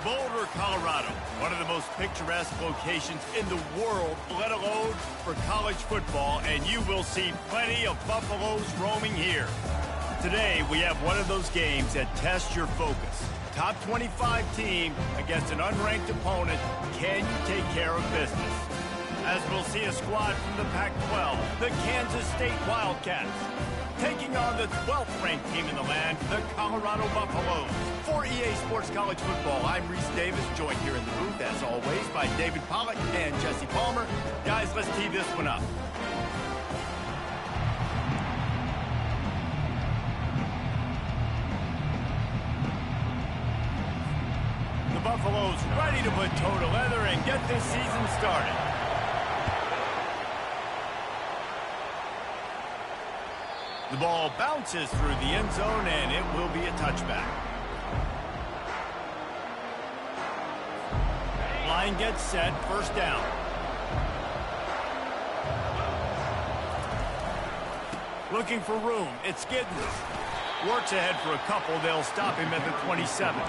Boulder, Colorado, one of the most picturesque locations in the world, let alone for college football, and you will see plenty of Buffaloes roaming here. Today, we have one of those games that tests your focus. Top 25 team against an unranked opponent. Can you take care of business? As we'll see a squad from the Pac-12, the Kansas State Wildcats, taking on the 12th ranked team in the land, the Colorado Buffaloes. For EA Sports College Football, I'm Reese Davis, joined here in the booth, as always, by David Pollack and Jesse Palmer. Guys, let's tee this one up. The Buffaloes ready to put toe to leather and get this season started. The ball bounces through the end zone, and it will be a touchback. Line gets set, first down. Looking for room, it's Giddens. Works ahead for a couple, they'll stop him at the 27.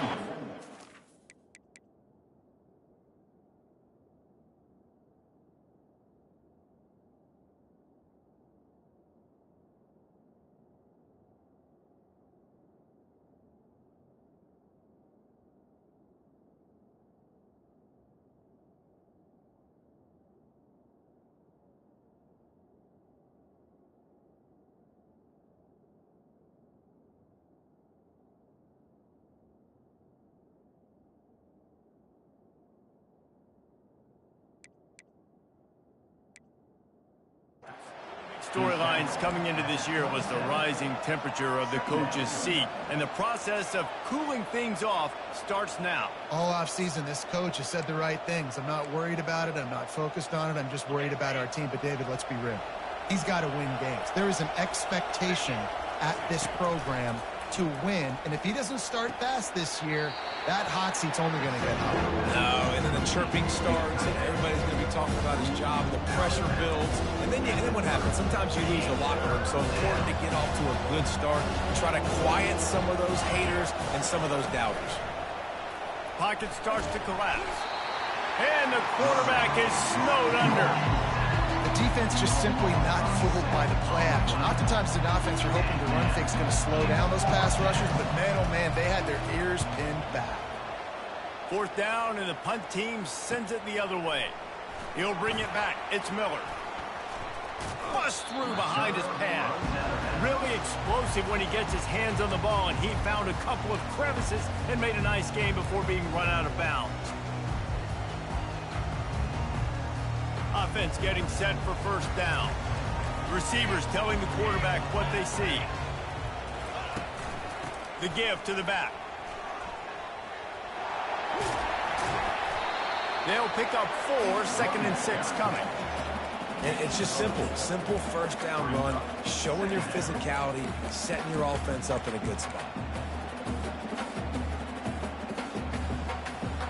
Storylines coming into this year was the rising temperature of the coach's seat, and the process of cooling things off starts now. All offseason, this coach has said the right things. I'm not worried about it. I'm not focused on it. I'm just worried about our team. But, David, let's be real. He's got to win games. There is an expectation at this program to win, and if he doesn't start fast this year, that hot seat's only going to get hotter. No, and then the chirping starts, and everybody's going to be talking about his job, and the pressure builds, and then what happens? Sometimes you lose the locker room, so it's important to get off to a good start and try to quiet some of those haters and some of those doubters. Pocket starts to collapse, and the quarterback is snowed under. The defense just simply not fooled by the play action. Oftentimes, an offense you're hoping the run fake's going to slow down those pass rushers, but man, oh man, they had their ears pinned back. Fourth down, and the punt team sends it the other way. He'll bring it back. It's Miller. Bust through behind his pad. Really explosive when he gets his hands on the ball, and he found a couple of crevices and made a nice game before being run out of bounds. Offense getting set for first down. Receivers telling the quarterback what they see. The give to the back. They'll pick up 4, 2nd and 6 coming. And it's just simple. Simple first down run, showing your physicality, setting your offense up in a good spot.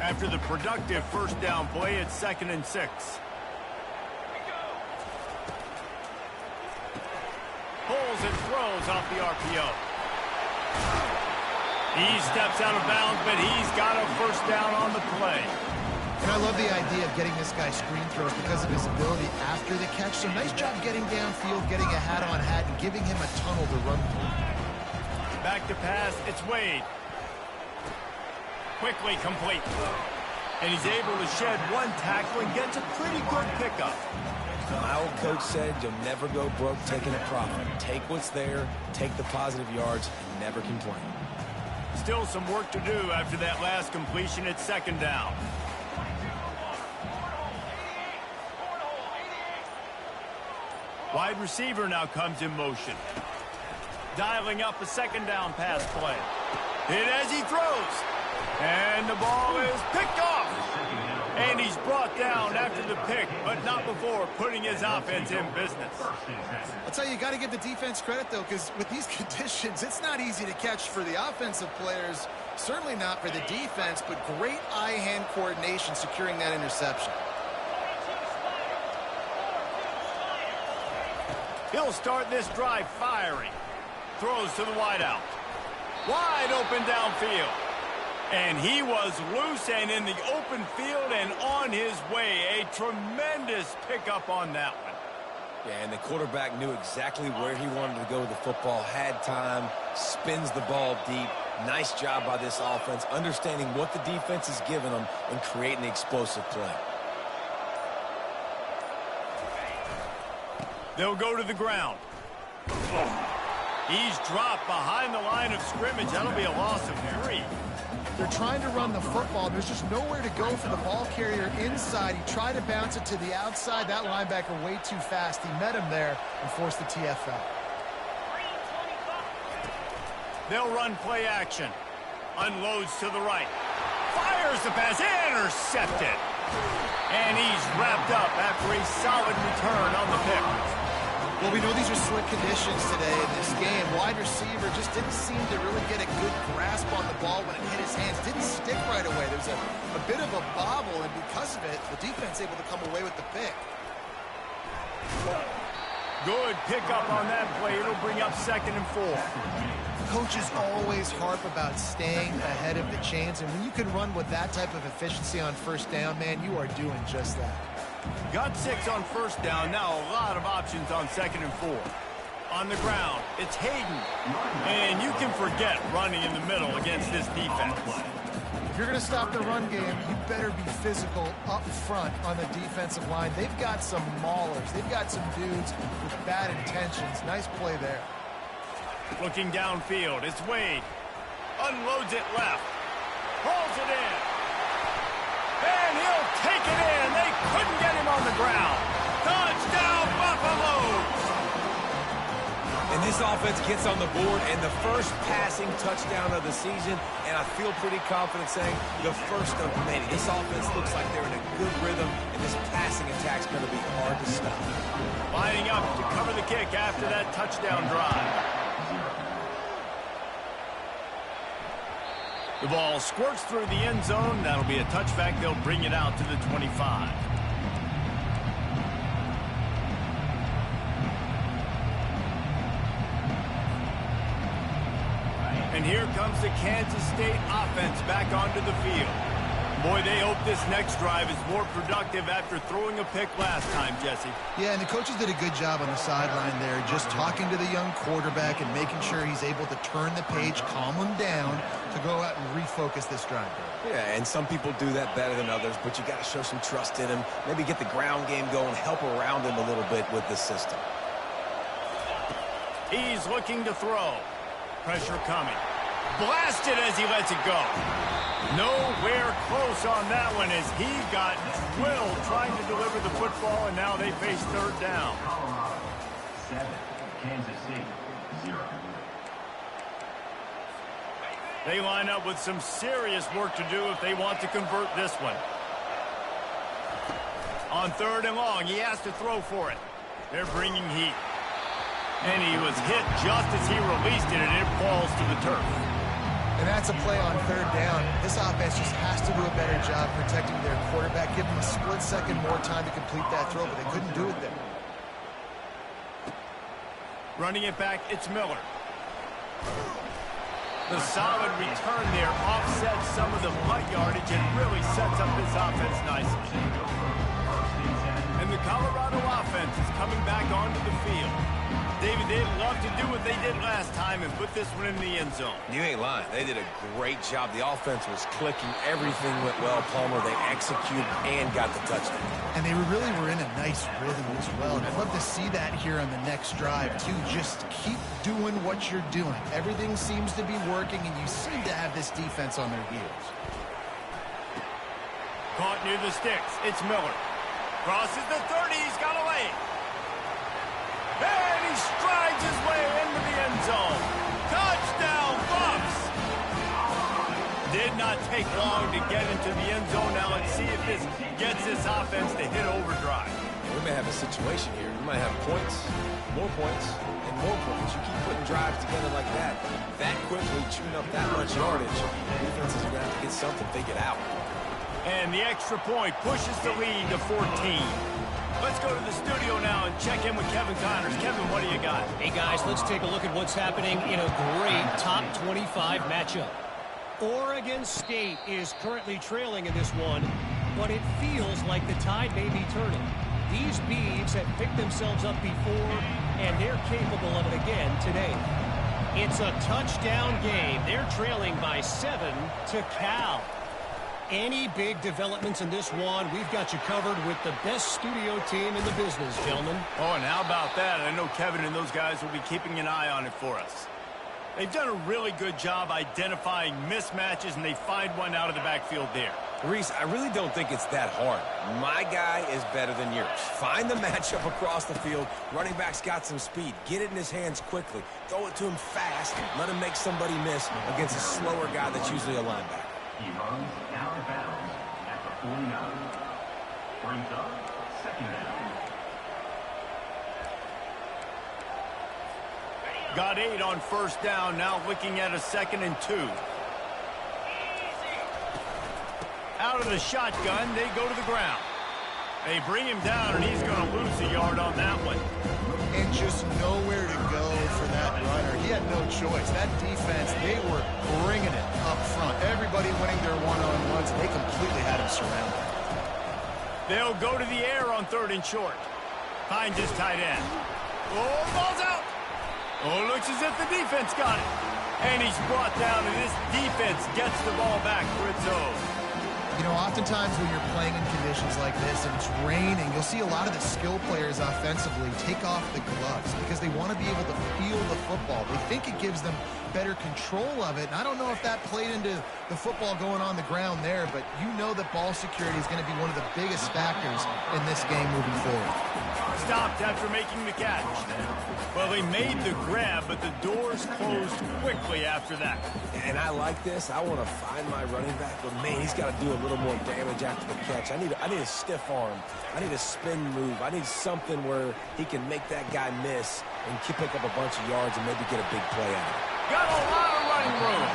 After the productive first down play, it's 2nd and 6. Pulls and throws off the RPO. He steps out of bounds, but he's got a first down on the play. And I love the idea of getting this guy screen throws because of his ability after the catch. So nice job getting downfield, getting a hat-on hat, and giving him a tunnel to run through. Back to pass, it's Wade. Quickly complete. And he's able to shed one tackle and gets a pretty good pickup. My old coach said you'll never go broke taking a profit. Take what's there, take the positive yards, and never complain. Still some work to do after that last completion at 2nd down. Wide receiver now comes in motion. Dialing up a 2nd down pass play. Hit as he throws. And the ball is picked off. And he's brought down after the pick, but not before putting his offense in business. I'll tell you, you got to give the defense credit, though, because with these conditions, it's not easy to catch for the offensive players. Certainly not for the defense, but great eye-hand coordination securing that interception. He'll start this drive firing. Throws to the wideout. Wide open downfield. And he was loose and in the open field and on his way. A tremendous pickup on that one. Yeah, and the quarterback knew exactly where he wanted to go with the football, had time, spins the ball deep. Nice job by this offense, understanding what the defense is giving them and creating the explosive play. They'll go to the ground. He's dropped behind the line of scrimmage. That'll be a loss of 3. They're trying to run the football. There's just nowhere to go for the ball carrier inside. He tried to bounce it to the outside. That linebacker way too fast. He met him there and forced the TFL. They'll run play action. Unloads to the right. Fires the pass. Intercepted. And he's wrapped up after a solid return on the pick. Well, we know these are slick conditions today in this game. Wide receiver just didn't seem to really get a good grasp on the ball when it hit his hands. Didn't stick right away. There's a bit of a bobble, and because of it, the defense able to come away with the pick. Good pickup on that play. It'll bring up 2nd and 4. Coaches always harp about staying ahead of the chains, and when you can run with that type of efficiency on first down, man, you are doing just that. Got 6 on first down. Now a lot of options on 2nd and 4. On the ground, it's Hayden. And you can forget running in the middle against this defense. If you're going to stop the run game, you better be physical up front on the defensive line. They've got some maulers. They've got some dudes with bad intentions. Nice play there. Looking downfield, it's Wade. Unloads it left. Pulls it in. And he'll take it in. They couldn't get him on the ground. Touchdown, Buffaloes! And this offense gets on the board and the first passing touchdown of the season, and I feel pretty confident saying the first of many. This offense looks like they're in a good rhythm, and this passing attack's going to be hard to stop. Lining up to cover the kick after that touchdown drive. The ball squirts through the end zone. That'll be a touchback. They'll bring it out to the 25. And here comes the Kansas State offense back onto the field. Boy, they hope this next drive is more productive after throwing a pick last time, Jesse. Yeah, and the coaches did a good job on the sideline there, just talking to the young quarterback and making sure he's able to turn the page, calm him down to go out and refocus this drive. Yeah, and some people do that better than others, but you got to show some trust in him. Maybe get the ground game going, help around him a little bit with the system. He's looking to throw. Pressure coming. Blasted as he lets it go. Nowhere close on that one as he got drilled trying to deliver the football, and now they face 3rd down. 7, Kansas City, 0. They line up with some serious work to do if they want to convert this one. On 3rd and long, he has to throw for it. They're bringing heat. And he was hit just as he released it, and it falls to the turf. And that's a play on 3rd down. This offense just has to do a better job protecting their quarterback, give them a split second more time to complete that throw, but they couldn't do it there. Running it back, it's Miller. The solid return there offsets some of the punt yardage and really sets up this offense nicely. And the Colorado offense is coming back onto the field. David, they'd love to do what they did last time and put this one in the end zone. You ain't lying. They did a great job. The offense was clicking. Everything went well, Palmer. They executed and got the touchdown. And they really were in a nice rhythm as well. And I'd love to see that here on the next drive, too. Just keep doing what you're doing. Everything seems to be working, and you seem to have this defense on their heels. Caught near the sticks. It's Miller. Crosses the 30. He's got away. And he strides his way into the end zone. Touchdown, Buffs! Did not take long to get into the end zone. Now let's see if this gets this offense to hit overdrive. We may have a situation here. We might have points, and more points. You keep putting drives together like that quickly, chewing up that much yardage. Defenses are going to have to get something figured out. And the extra point pushes the lead to 14. Let's go to the studio now and check in with Kevin Connors. Kevin, what do you got? Hey, guys, let's take a look at what's happening in a great top 25 matchup. Oregon State is currently trailing in this one, but it feels like the tide may be turning. These Beavs have picked themselves up before, and they're capable of it again today. It's a touchdown game. They're trailing by 7 to Cal. Any big developments in this one, we've got you covered with the best studio team in the business, gentlemen. Oh, and how about that? I know Kevin and those guys will be keeping an eye on it for us. They've done a really good job identifying mismatches, and they find one out of the backfield there. Reese, I really don't think it's that hard. My guy is better than yours. Find the matchup across the field. Running back's got some speed. Get it in his hands quickly. Throw it to him fast. Let him make somebody miss against a slower guy that's usually a linebacker. He runs out of bounds at the 49. Brings up second down. Got 8 on first down, now looking at a 2nd and 2. Out of the shotgun, they go to the ground. They bring him down, and he's going to lose a yard on that one. And just nowhere to go for that runner. He had no choice. That defense, they were bringing it up front. Everybody winning their one-on-ones, and they completely had him surrounded. They'll go to the air on 3rd and short. Finds his tight end. Oh, ball's out. Oh, looks as if the defense got it. And he's brought down, and this defense gets the ball back for its own. You know, oftentimes when you're playing in conditions like this and it's raining, you'll see a lot of the skill players offensively take off the gloves because they want to be able to feel the football. They think it gives them better control of it. And I don't know if that played into the football going on the ground there, but you know that ball security is going to be one of the biggest factors in this game moving forward. Stopped after making the catch. Well, they made the grab, but the doors closed quickly after that. And I like this. I want to find my running back, but man, he's got to do a little more damage after the catch. I need a stiff arm. I need a spin move. I need something where he can make that guy miss and pick up a bunch of yards and maybe get a big play out of it. Got a lot of running room.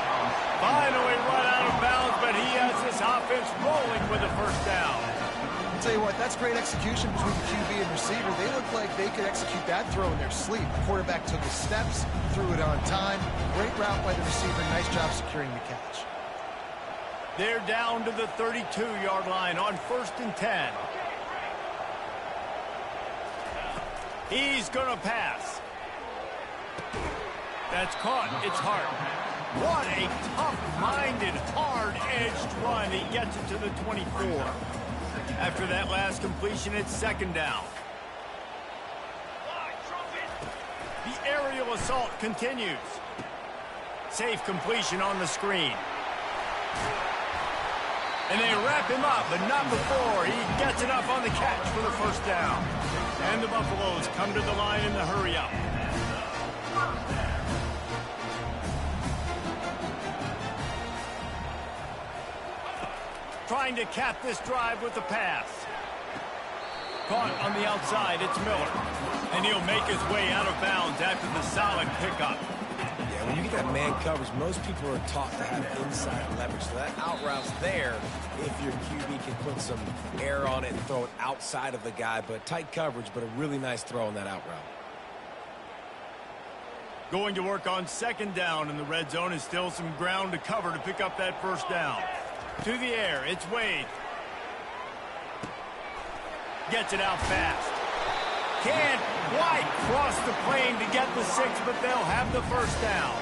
Finally run out of bounds, but he has this offense rolling with a first down. I'll tell you what, that's great execution between the QB and receiver. They look like they could execute that throw in their sleep. The quarterback took his steps, threw it on time. Great route by the receiver. Nice job securing the catch. They're down to the 32-yard line on 1st and 10. He's going to pass. That's caught. It's Hart. What a tough-minded, hard-edged run. He gets it to the 24. After that last completion, it's 2nd down. The aerial assault continues. Safe completion on the screen. And they wrap him up, but not before he gets enough on the catch for the first down. And the Buffaloes come to the line in the hurry-up. Trying to cap this drive with the pass. Caught on the outside, it's Miller. And he'll make his way out of bounds after the solid pickup. Yeah, when you get that man coverage, most people are taught to have inside leverage. So that out route's there if your QB can put some air on it and throw it outside of the guy. But tight coverage, but a really nice throw on that out route. Going to work on 2nd down, and the red zone is still some ground to cover to pick up that first down. To the air, it's Wade. Gets it out fast. Can't quite cross the plane to get the 6, but they'll have the first down.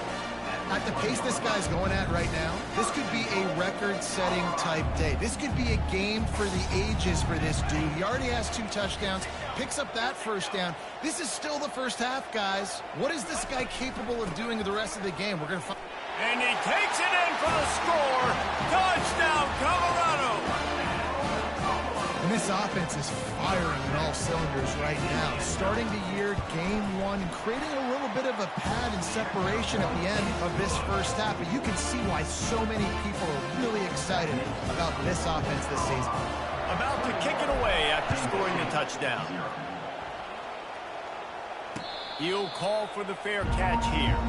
At the pace this guy's going at right now, this could be a record-setting type day. This could be a game for the ages for this dude. He already has 2 touchdowns, picks up that first down. This is still the first half, guys. What is this guy capable of doing the rest of the game? We're going to find. And he takes it in for the score. Touchdown, Colorado. And this offense is firing on all cylinders right now. Starting the year, game 1, creating a little bit of a pad and separation at the end of this first half. But you can see why so many people are really excited about this offense this season. About to kick it away after scoring the touchdown. He'll call for the fair catch here.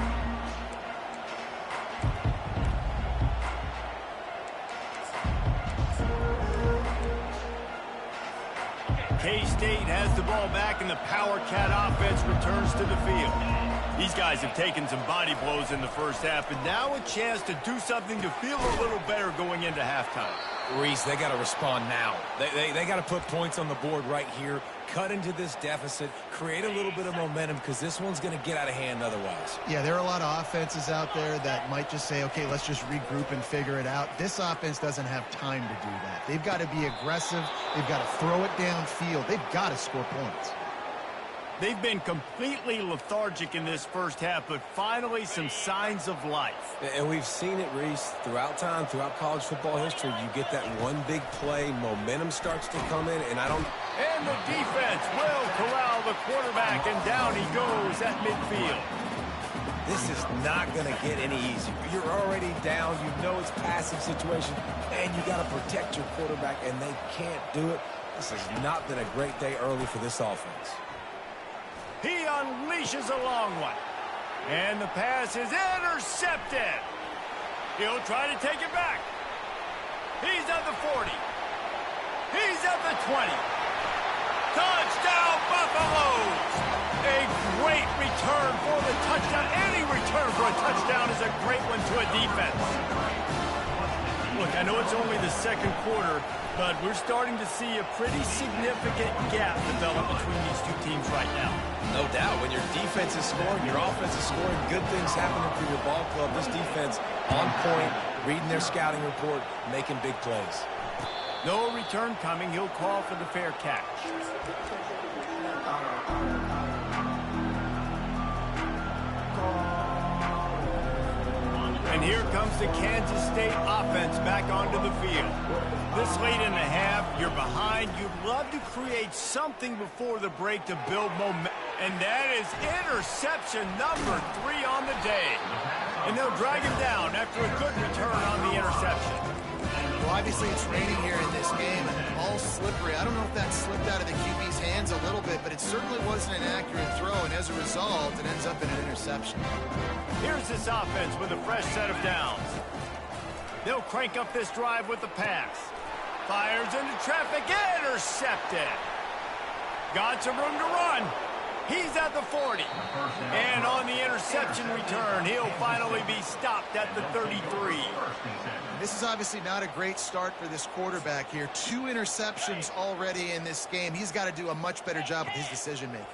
K-State has the ball back, and the Power Cat offense returns to the field. These guys have taken some body blows in the first half, and now a chance to do something to feel a little better going into halftime. Reese, they got to respond now. They got to put points on the board right here, cut into this deficit, create a little bit of momentum, because this one's going to get out of hand otherwise. Yeah, there are a lot of offenses out there that might just say, okay, let's just regroup and figure it out. This offense doesn't have time to do that. They've got to be aggressive. They've got to throw it downfield. They've got to score points. They've been completely lethargic in this first half, but finally some signs of life. And we've seen it, Reese, throughout time, throughout college football history. You get that one big play, momentum starts to come in, and And the defense will corral the quarterback, and down he goes at midfield. This is not going to get any easier. You're already down. You know it's a passive situation, and you got to protect your quarterback, and they can't do it. This has not been a great day early for this offense. He unleashes a long one. And the pass is intercepted. He'll try to take it back. He's at the 40. He's at the 20. Touchdown, Buffaloes! A great return for the touchdown. Any return for a touchdown is a great one to a defense. Look, I know it's only the second quarter, but we're starting to see a pretty significant gap develop between these two teams right now. No doubt. When your defense is scoring, your offense is scoring, good things happening for your ball club. This defense on point, reading their scouting report, making big plays. No return coming. He'll call for the fair catch. And here comes the Kansas State offense back onto the field. This late in the half, you're behind. You'd love to create something before the break to build momentum. And that is interception number 3 on the day. And they'll drag him down after a good return on the interception. Well, obviously it's raining here in this game, and all slippery. I don't know if that slipped out of the QB's hands a little bit, but it certainly wasn't an accurate throw, and as a result, it ends up in an interception. Here's this offense with a fresh set of downs. They'll crank up this drive with the pass. Fires into traffic, intercepted. Got some room to run. He's at the 40. And on the interception return, he'll finally be stopped at the 33. This is obviously not a great start for this quarterback here. 2 interceptions already in this game. He's got to do a much better job with his decision-making.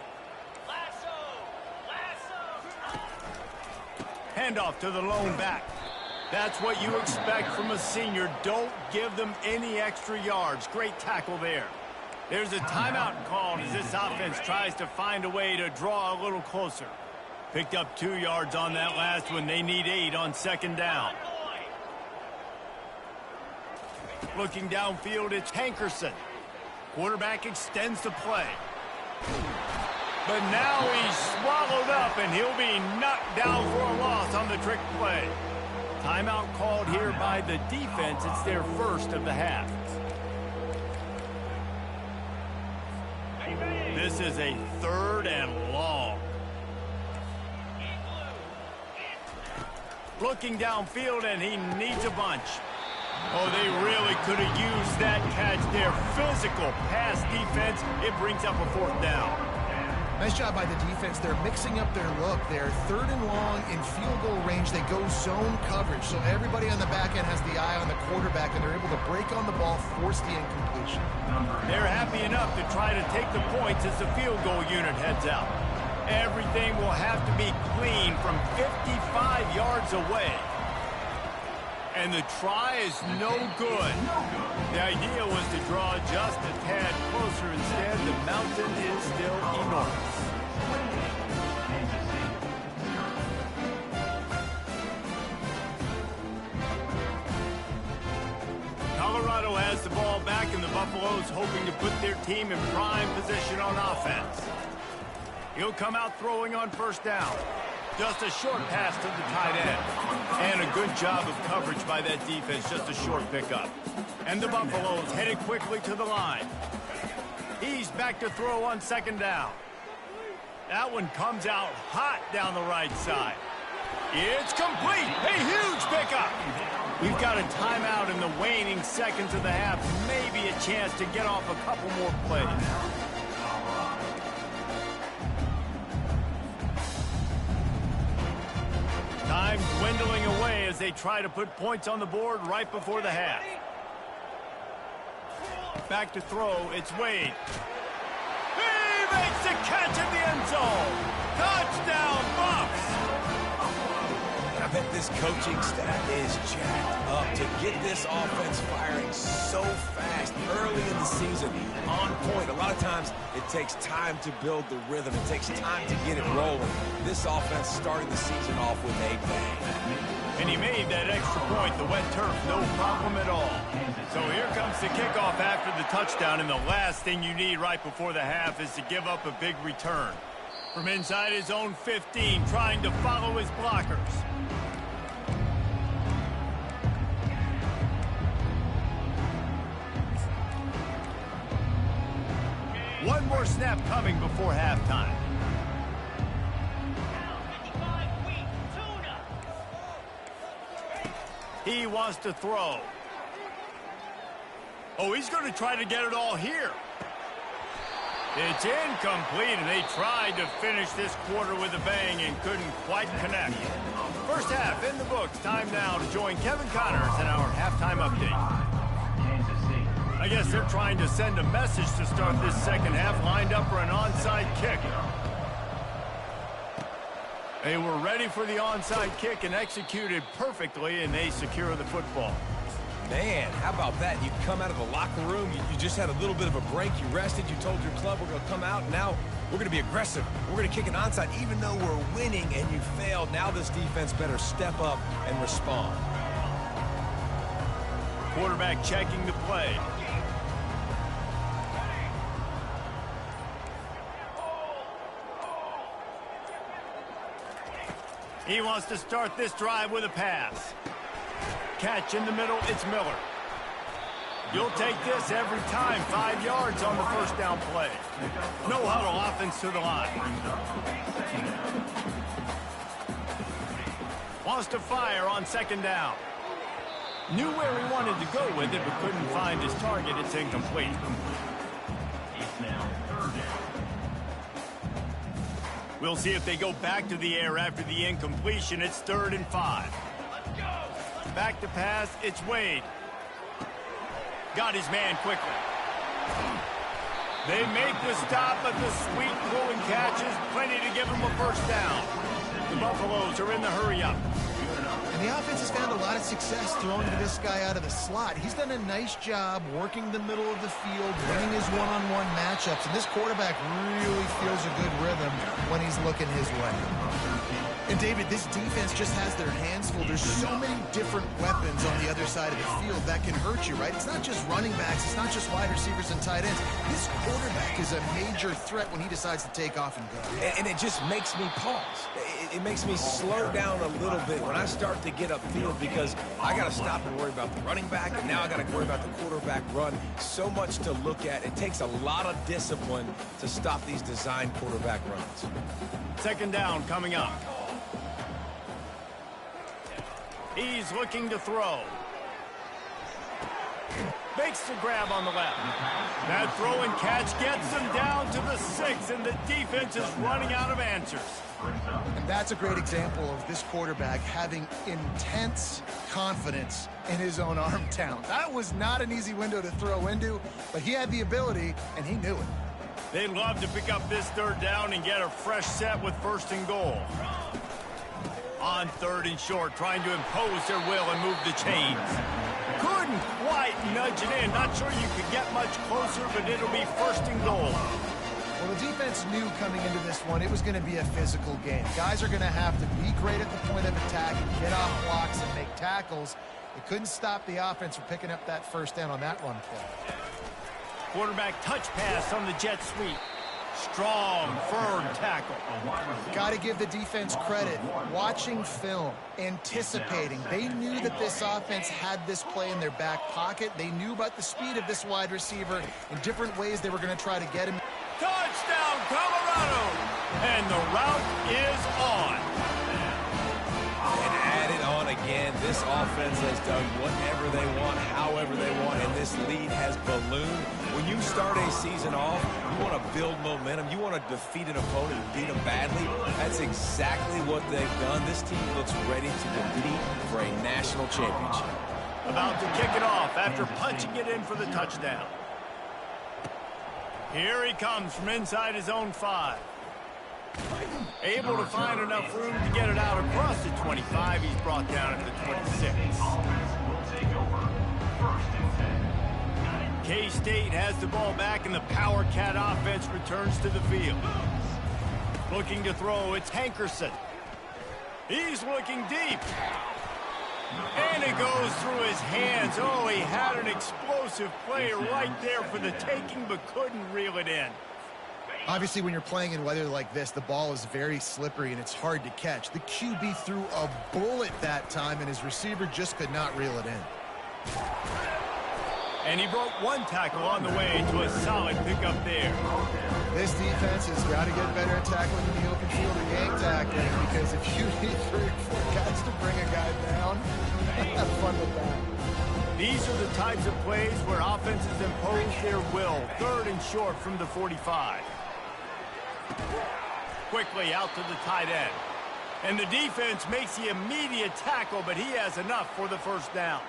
Handoff to the lone back. That's what you expect from a senior. Don't give them any extra yards. Great tackle there. There's a timeout called as this offense tries to find a way to draw a little closer. Picked up 2 yards on that last one. They need 8 on second down. Looking downfield, it's Hankerson. Quarterback extends the play. But now he's swallowed up, and he'll be knocked down for a loss on the trick play. Timeout called here by the defense. It's their first of the half. This is a 3rd and long. Looking downfield, and he needs a bunch. Oh, they really could have used that catch there. Physical pass defense. It brings up a 4th down. Nice job by the defense. They're mixing up their look. They're 3rd and long in field goal range. They go zone coverage. So everybody on the back end has the eye on the quarterback, and they're able to break on the ball, force the incompletion. They're happy enough to try to take the points as the field goal unit heads out. Everything will have to be clean from 55 yards away. And the try is no good. The idea was to draw just a tad closer. Instead, the mountain is still enormous. Colorado has the ball back, and the Buffaloes hoping to put their team in prime position on offense. He'll come out throwing on first down. Just a short pass to the tight end. And a good job of coverage by that defense. Just a short pickup. And the Buffaloes headed quickly to the line. He's back to throw on second down. That one comes out hot down the right side. It's complete. A huge pickup. We've got a timeout in the waning seconds of the half. Maybe a chance to get off a couple more plays. Time dwindling away as they try to put points on the board right before the half. Back to throw, it's Wade. He makes the catch in the end zone. Touchdown, Bucs! I bet this coaching staff is jacked up to get this offense firing so fast early in the season, on point. A lot of times it takes time to build the rhythm. It takes time to get it rolling. This offense starting the season off with a bang. And he made that extra point, the wet turf, no problem at all. So here comes the kickoff after the touchdown, and the last thing you need right before the half is to give up a big return. From inside his own 15, trying to follow his blockers. One more snap coming before halftime. He wants to throw. Oh, he's going to try to get it all here. It's incomplete, and they tried to finish this quarter with a bang and couldn't quite connect. First half in the books. Time now to join Kevin Connors in our halftime update. I guess they're trying to send a message to start this second half, lined up for an onside kick. They were ready for the onside kick and executed perfectly, and they secure the football. Man, how about that? You come out of the locker room, you just had a little bit of a break, you rested, you told your club we're going to come out, and now we're going to be aggressive. We're going to kick an onside even though we're winning and you failed. Now this defense better step up and respond. Quarterback checking the play. He wants to start this drive with a pass. Catch in the middle, it's Miller. You'll take this every time. 5 yards on the first down play. No huddle offense to the line. Wants to fire on second down. Knew where he wanted to go with it, but couldn't find his target. It's incomplete. We'll see if they go back to the air after the incompletion. It's 3rd and 5. Back to pass, it's Wade. Got his man quickly. They make the stop, but the sweet throwing catch is plenty to give them a first down. The Buffaloes are in the hurry-up. And the offense has found a lot of success throwing to this guy out of the slot. He's done a nice job working the middle of the field, winning his one-on-one matchups, and this quarterback really feels a good rhythm when he's looking his way. And, David, this defense just has their hands full. There's so many different weapons on the other side of the field that can hurt you, right? It's not just running backs. It's not just wide receivers and tight ends. This quarterback is a major threat when he decides to take off and go. And it just makes me pause. It makes me slow down a little bit when I start to get upfield because I got to stop and worry about the running back, and now I got to worry about the quarterback run. So much to look at. It takes a lot of discipline to stop these design quarterback runs. Second down coming up. He's looking to throw. Makes the grab on the left. That throw and catch gets them down to the 6, and the defense is running out of answers. And that's a great example of this quarterback having intense confidence in his own arm talent. That was not an easy window to throw into, but he had the ability, and he knew it. They'd love to pick up this 3rd down and get a fresh set with 1st and goal. On 3rd and short, trying to impose their will and move the chains. Couldn't quite nudge it in. Not sure you could get much closer, but it'll be 1st and goal. Well, the defense knew coming into this one it was going to be a physical game. Guys are going to have to be great at the point of attack and get off blocks and make tackles. It couldn't stop the offense from picking up that 1st down on that run play. Quarterback touch pass on the jet sweep. Strong, firm tackle. Got to give the defense credit. Watching film, anticipating. They knew that this offense had this play in their back pocket. They knew about the speed of this wide receiver in different ways they were going to try to get him. Touchdown, Colorado! And the route is on. And add it on again. This offense has done whatever they want, however they want, and this lead has ballooned. When you start a season off, you want to build momentum. You want to defeat an opponent and beat them badly. That's exactly what they've done. This team looks ready to compete for a national championship. About to kick it off after punching it in for the touchdown. Here he comes from inside his own 5. Able to find enough room to get it out across the 25. He's brought down at the 26. K-State has the ball back, and the Power Cat offense returns to the field. Looking to throw, it's Hankerson. He's looking deep. And it goes through his hands. Oh, he had an explosive play right there for the taking, but couldn't reel it in. Obviously, when you're playing in weather like this, the ball is very slippery and it's hard to catch. The QB threw a bullet that time, and his receiver just could not reel it in. And he broke one tackle on the way to a solid pickup there. This defense has got to get better at tackling in the open field or gang tackling, because if you need 3 or 4 guys to bring a guy down, have fun with that. These are the types of plays where offenses impose their will. 3rd and short from the 45. Quickly out to the tight end. And the defense makes the immediate tackle, but he has enough for the first down.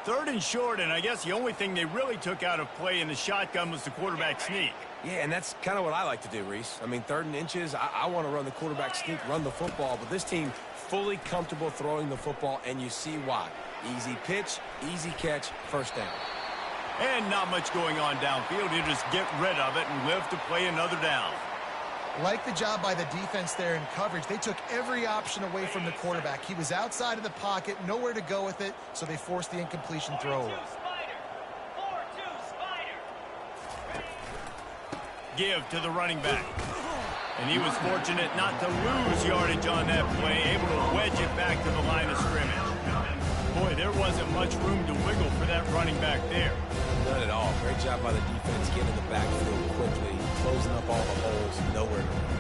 3rd and short, and I guess the only thing they really took out of play in the shotgun was the quarterback sneak. Yeah, and that's kind of what I like to do, Reese. I mean, 3rd and inches, I want to run the quarterback sneak, run the football, but this team fully comfortable throwing the football, and you see why. Easy pitch, easy catch, first down. And not much going on downfield. You just get rid of it and live to play another down. Like the job by the defense there in coverage. They took every option away from the quarterback. He was outside of the pocket, nowhere to go with it, so they forced the incompletion throw. Give to the running back. And he was fortunate not to lose yardage on that play, able to wedge it back to the line of scrimmage. Boy, there wasn't much room to wiggle for that running back there. None at all. Great job by the defense getting in the backfield quickly, closing up all the holes, nowhere to run.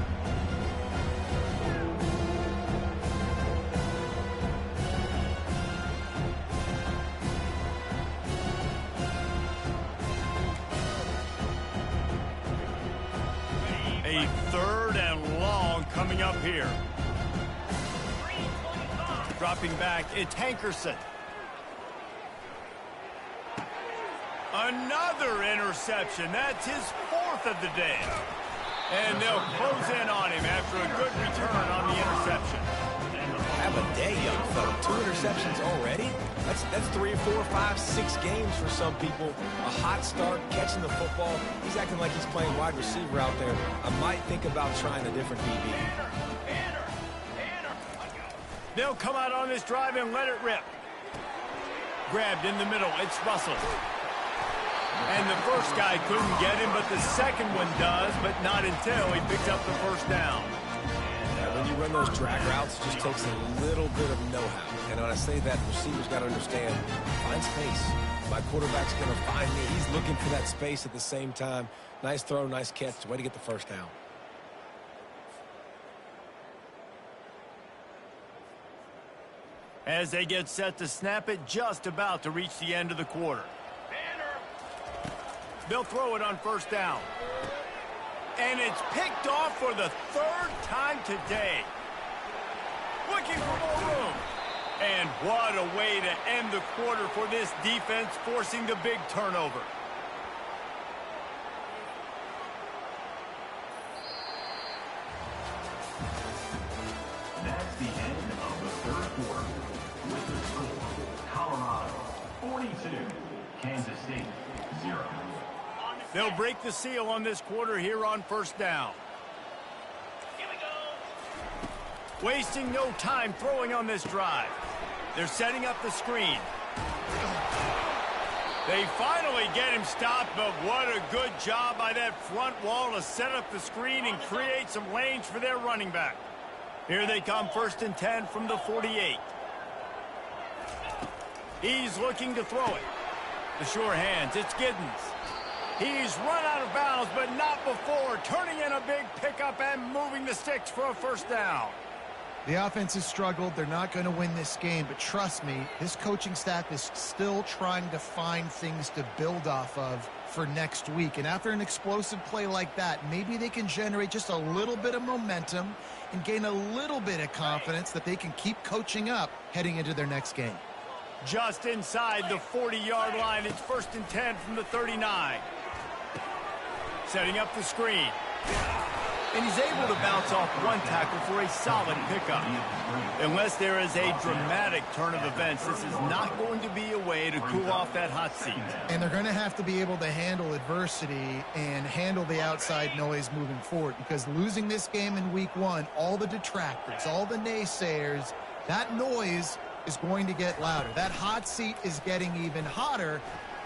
A 3rd and long coming up here. Dropping back, it's Hankerson. Another interception. That's his 4th of the day. And they'll close in on him after a good return on the interception. Have a day, young fella. 2 interceptions already? That's 3, 4, 5, 6 games for some people. A hot start, catching the football. He's acting like he's playing wide receiver out there. I might think about trying a different DB. They'll come out on this drive and let it rip. Grabbed in the middle. It's Russell. And the first guy couldn't get him, but the second one does, but not until he picks up the first down. Yeah, when you run those drag routes, it just takes a little bit of know-how. And when I say that, receivers got to understand, find space. My quarterback's going to find me. He's looking for that space at the same time. Nice throw, nice catch. Way to get the first down. As they get set to snap it, just about to reach the end of the quarter. They'll throw it on first down. And it's picked off for the 3rd time today. Looking for more room. And what a way to end the quarter for this defense, forcing the big turnover. That's the end of the 3rd quarter. With the score, Colorado 42, Kansas State 0. They'll break the seal on this quarter here on first down. Here we go. Wasting no time throwing on this drive. They're setting up the screen. They finally get him stopped, but what a good job by that front wall to set up the screen and create some lanes for their running back. Here they come, 1st and 10 from the 48. He's looking to throw it. The sure hands, it's Giddens. He's run out of bounds, but not before, turning in a big pickup and moving the sticks for a first down. The offense has struggled. They're not going to win this game, but trust me, this coaching staff is still trying to find things to build off of for next week. And after an explosive play like that, maybe they can generate just a little bit of momentum and gain a little bit of confidence that they can keep coaching up heading into their next game. Just inside the 40-yard line. It's 1st and 10 from the 39. Setting up the screen. And he's able to bounce off one tackle for a solid pickup. Unless there is a dramatic turn of events, this is not going to be a way to cool off that hot seat. And they're going to have to be able to handle adversity and handle the outside noise moving forward, because losing this game in week 1, all the detractors, all the naysayers, that noise is going to get louder. That hot seat is getting even hotter,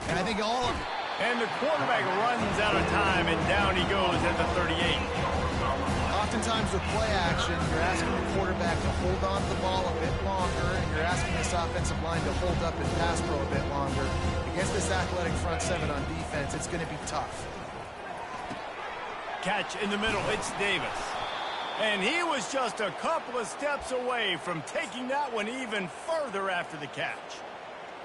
and I think all of... And the quarterback runs out of time, and down he goes at the 38. Oftentimes with play action, you're asking the quarterback to hold on to the ball a bit longer, and you're asking this offensive line to hold up and pass pro a bit longer. Against this athletic front seven on defense, it's going to be tough. Catch in the middle. It's Davis. And he was just a couple of steps away from taking that one even further after the catch.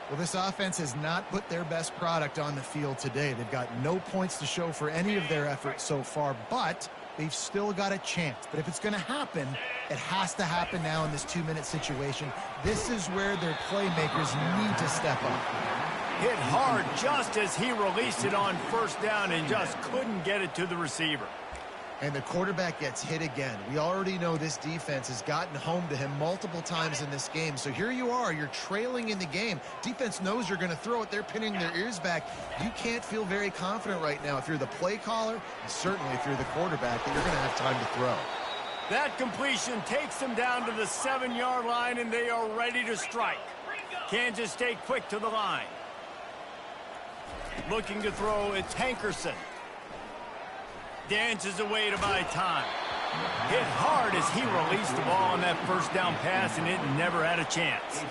Well, this offense has not put their best product on the field today. They've got no points to show for any of their efforts so far, but they've still got a chance. But if it's going to happen, it has to happen now in this 2-minute situation. This is where their playmakers need to step up. Hit hard just as he released it on 1st down and just couldn't get it to the receiver. And the quarterback gets hit again. We already know this defense has gotten home to him multiple times in this game. So here you are, you're trailing in the game. Defense knows you're going to throw it. They're pinning their ears back. You can't feel very confident right now if you're the play caller, and certainly if you're the quarterback, that you're going to have time to throw. That completion takes them down to the 7-yard line, and they are ready to strike. Kansas State quick to the line. Looking to throw, it's Hankerson. Dances away to buy time. Hit hard as he released the ball on that 1st down pass, and it never had a chance.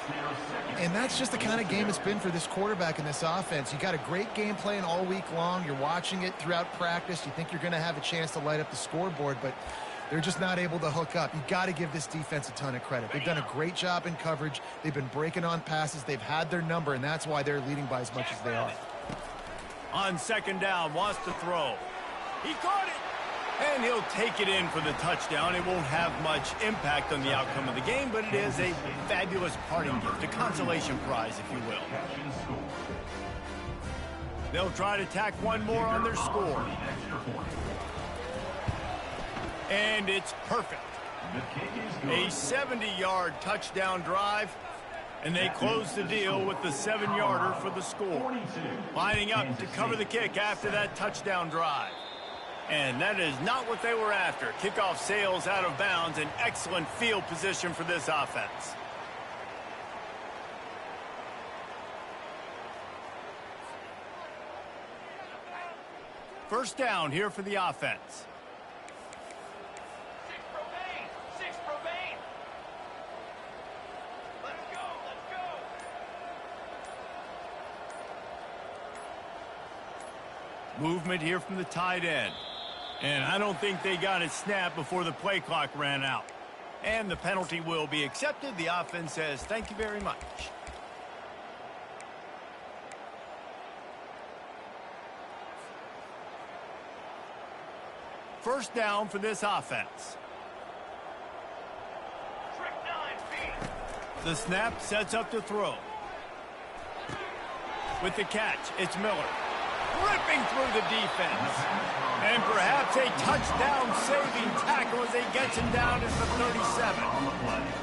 And that's just the kind of game it's been for this quarterback in this offense. You got a great game plan all week long. You're watching it throughout practice. You think you're going to have a chance to light up the scoreboard, but they're just not able to hook up. You got to give this defense a ton of credit. They've done a great job in coverage. They've been breaking on passes. They've had their number, and that's why they're leading by as much as they are. On 2nd down, wants to throw. He caught it, and he'll take it in for the touchdown. It won't have much impact on the outcome of the game, but it is a fabulous parting gift, a consolation prize, if you will. They'll try to tack one more on their score. And it's perfect. A 70-yard touchdown drive, and they close the deal with the 7-yarder for the score. Lining up to cover the kick after that touchdown drive. And that is not what they were after. Kickoff sails out of bounds, an excellent field position for this offense. First down here for the offense. Six remain. Let's go. Movement here from the tight end. And I don't think they got it snapped before the play clock ran out. And the penalty will be accepted. The offense says thank you very much. First down for this offense. The snap sets up to throw. With the catch, it's Miller. Ripping through the defense. And perhaps a touchdown-saving tackle as they gets him down at the 37.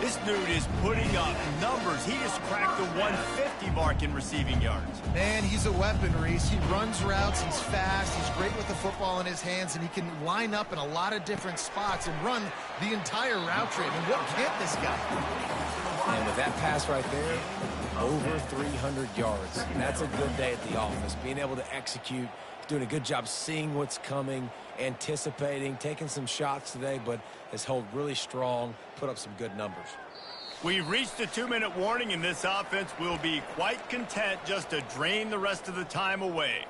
This dude is putting up numbers. He just cracked the 150 mark in receiving yards. Man, he's a weapon, Reese. He runs routes, he's fast, he's great with the football in his hands, and he can line up in a lot of different spots and run the entire route tree. I mean, what can't this guy? And with that pass right there, over 300 yards. And that's a good day at the office. Being able to execute, doing a good job seeing what's coming, anticipating, taking some shots today, but has held really strong, put up some good numbers. We've reached the 2-minute warning, and this offense will be quite content just to drain the rest of the time away.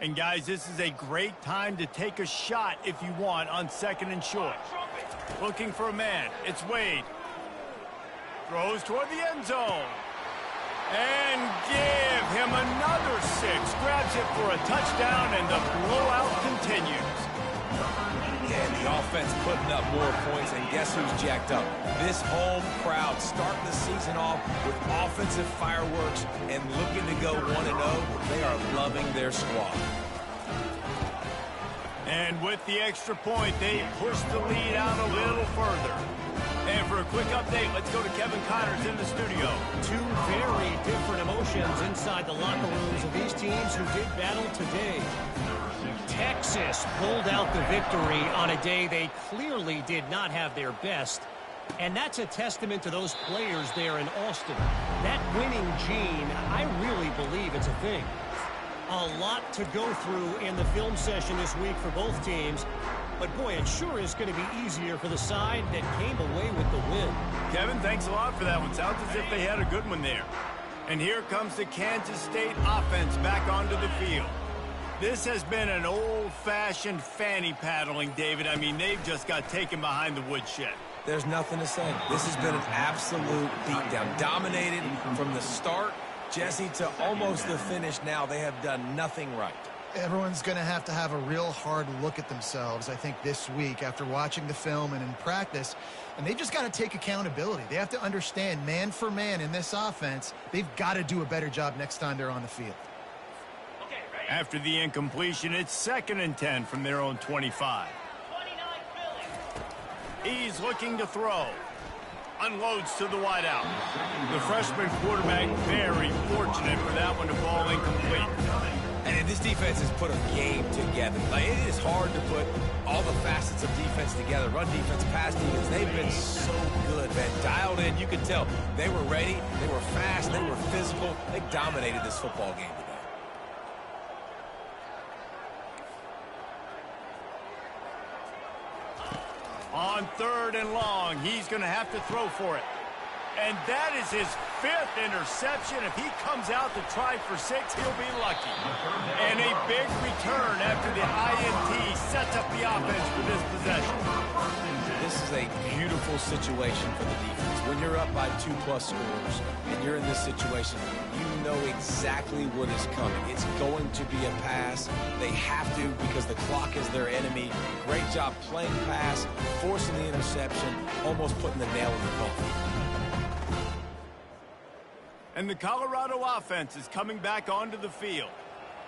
And, guys, this is a great time to take a shot if you want on 2nd and short. Looking for a man. It's Wade. Throws toward the end zone. And give him another 6. Grabs it for a touchdown, and the blowout continues. And the offense putting up more points, and guess who's jacked up? This home crowd starting the season off with offensive fireworks and looking to go 1-0. They are loving their squad. And with the extra point, they push the lead out a little further. And for a quick update, let's go to Kevin Connors in the studio. Two very different emotions inside the locker rooms of these teams who did battle today. Texas pulled out the victory on a day they clearly did not have their best. And that's a testament to those players there in Austin. That winning gene, I really believe it's a thing. A lot to go through in the film session this week for both teams. But, boy, it sure is going to be easier for the side that came away with the win. Kevin, thanks a lot for that one. Sounds as if they had a good one there. And here comes the Kansas State offense back onto the field. This has been an old-fashioned fanny paddling, David. I mean, they've just got taken behind the woodshed. There's nothing to say. This has been an absolute beatdown. Dominated from the start, Jesse, to almost the finish now. They have done nothing right. Everyone's going to have a real hard look at themselves, I think, this week after watching the film and in practice. And they've just got to take accountability. They have to understand, man for man in this offense, they've got to do a better job next time they're on the field. After the incompletion, it's 2nd and 10 from their own 25. He's looking to throw. Unloads to the wideout. The freshman quarterback very fortunate for that one to fall incomplete. And this defense has put a game together. Like, it is hard to put all the facets of defense together. Run defense, pass defense. They've been so good, man. Dialed in. You can tell they were ready. They were fast. They were physical. They dominated this football game today. On 3rd and long, he's going to have to throw for it. And that is his 5th interception. If he comes out to try for 6, he'll be lucky. And a big return after the INT sets up the offense for this possession. This is a beautiful situation for the defense. When you're up by 2+ scores and you're in this situation, you know exactly what is coming. It's going to be a pass. They have to because the clock is their enemy. Great job playing pass, forcing the interception, almost putting the nail in the coffin. And the Colorado offense is coming back onto the field.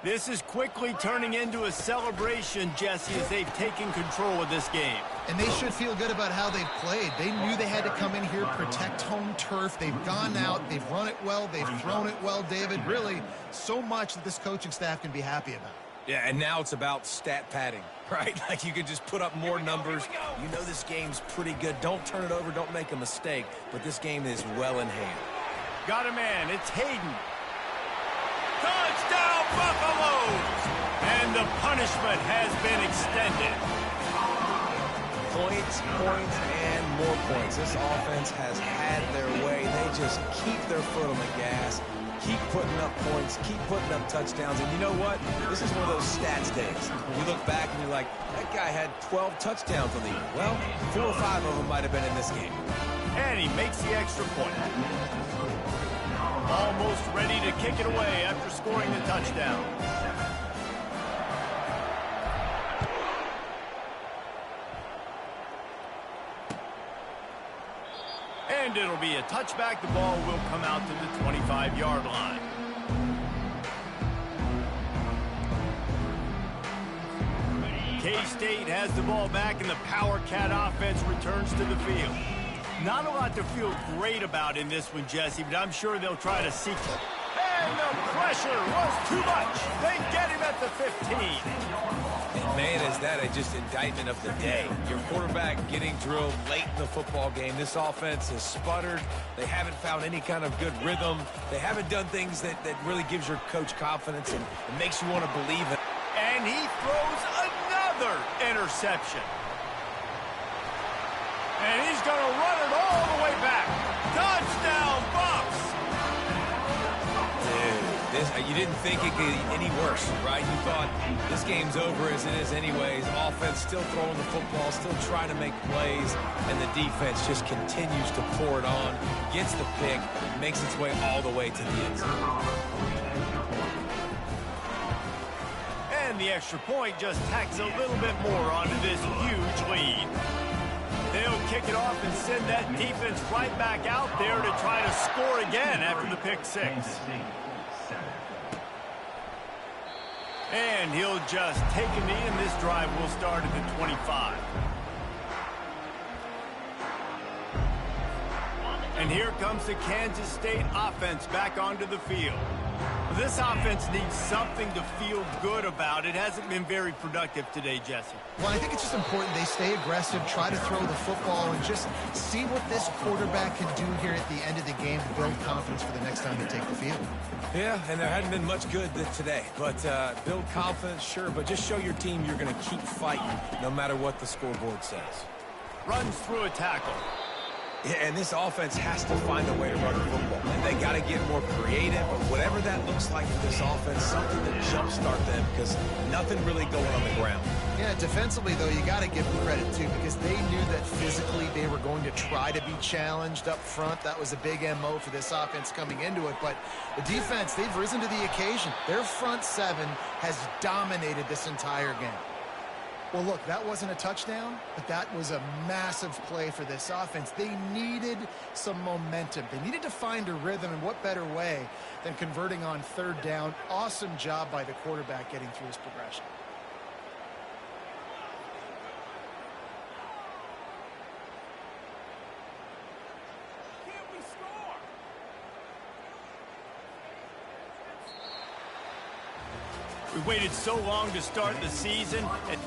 This is quickly turning into a celebration, Jesse, as they've taken control of this game. And they should feel good about how they've played. They knew they had to come in here, protect home turf. They've gone out, they've run it well, they've thrown it well, David. Really, so much that this coaching staff can be happy about. Yeah, and now it's about stat padding, right? Like you can just put up more numbers. You know this game's pretty good. Don't turn it over, don't make a mistake. But this game is well in hand. Got a man. It's Hayden. Touchdown, Buffaloes! And the punishment has been extended. Points, and more points. This offense has had their way. They just keep their foot on the gas, keep putting up points, keep putting up touchdowns. And you know what? This is one of those stats days. You look back and you're like, that guy had 12 touchdowns on the year. Well, 4 or 5 of them might have been in this game. And he makes the extra point. Almost ready to kick it away after scoring the touchdown. And it'll be a touchback. The ball will come out to the 25-yard line. K-State has the ball back, and the Power Cat offense returns to the field. Not a lot to feel great about in this one, Jesse, but I'm sure they'll try to seek it. And the pressure was too much. They get him at the 15. And man, is that just indictment of the day. Your quarterback getting drilled late in the football game. This offense has sputtered. They haven't found any kind of good rhythm. They haven't done things that really gives your coach confidence and makes you want to believe it. And he throws another interception. And he's going to run it all the way back. Touchdown, Bucks! Dude, You didn't think it could get any worse, right? You thought this game's over as it is anyways. Offense still throwing the football, still trying to make plays, and the defense just continues to pour it on, gets the pick, makes its way all the way to the end zone. And the extra point just tacks a little bit more onto this huge lead. They'll kick it off and send that defense right back out there to try to score again after the pick six. And he'll just take a knee, and this drive will start at the 25. And here comes the Kansas State offense back onto the field. This offense needs something to feel good about. It hasn't been very productive today, Jesse. Well, I think it's just important they stay aggressive, try to throw the football, and just see what this quarterback can do here at the end of the game to build confidence for the next time they take the field. Yeah, and there hadn't been much good today. But build confidence, sure, but just show your team you're going to keep fighting no matter what the scoreboard says. Runs through a tackle. Yeah, and this offense has to find a way to run the football. And they got to get more creative, but whatever that looks like for this offense, something to jumpstart them because nothing really going on the ground. Yeah, defensively, though, you got to give them credit, too, because they knew that physically they were going to try to be challenged up front. That was a big MO for this offense coming into it. But the defense, they've risen to the occasion. Their front seven has dominated this entire game. Well, look, that wasn't a touchdown, but that was a massive play for this offense. They needed some momentum. They needed to find a rhythm, and what better way than converting on third down. Awesome job by the quarterback getting through his progression. We waited so long to start the season, and